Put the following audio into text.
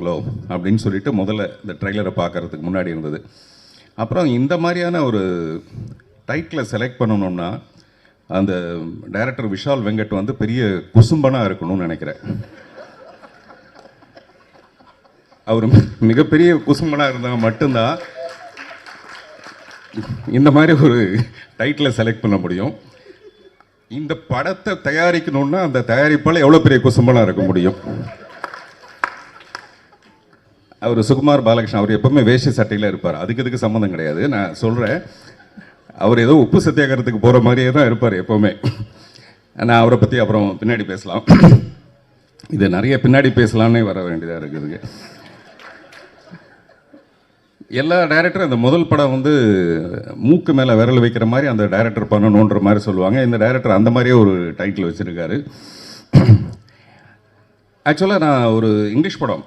பண்ணுவாங்களோ அப்படின்னு சொல்லிட்டு முதல்ல இந்த ட்ரெய்லரை பார்க்குறதுக்கு முன்னாடி இருந்தது. அப்புறம் இந்த மாதிரியான ஒரு டைட்டிலை செலக்ட் பண்ணணும்னா அந்த டைரக்டர் விஷால் வெங்கட் வந்து பெரிய குசும்பனாக இருக்கணும்னு நினைக்கிறேன். அவர் மிகப்பெரிய குசும்பனாக இருந்தால் மட்டும்தான் இந்த மாதிரி ஒரு டைட்டிலை செலக்ட் பண்ண முடியும். இந்த படத்தை தயாரிக்கணும்னா அந்த தயாரிப்பால் எவ்வளோ பெரிய குசும்பனாக இருக்க முடியும். அவர் சுகுமார் பாலகிருஷ்ணன், அவர் எப்பவுமே வேஷ்டி சட்டையில் இருப்பார். அதுக்கு சம்மந்தம் கிடையாது. நான் சொல்கிறேன், அவர் ஏதோ உப்பு சத்தியாகிறதுக்கு போகிற மாதிரியே தான் இருப்பார் எப்போவுமே. நான் அவரை பற்றி அப்புறம் பின்னாடி பேசலாம். இது நிறைய பின்னாடி பேசலான்னே வர வேண்டியதாக இருக்குதுங்க. எல்லா டைரக்டரும் அந்த முதல் படம் வந்து மூக்கு மேலே விரல் வைக்கிற மாதிரி அந்த டைரக்டர் பண்ணணுன்ற மாதிரி சொல்லுவாங்க. இந்த டைரக்டர் அந்த மாதிரியே ஒரு டைட்டில் வச்சுருக்காரு. ஆக்சுவலாக நான் ஒரு இங்கிலீஷ் படம்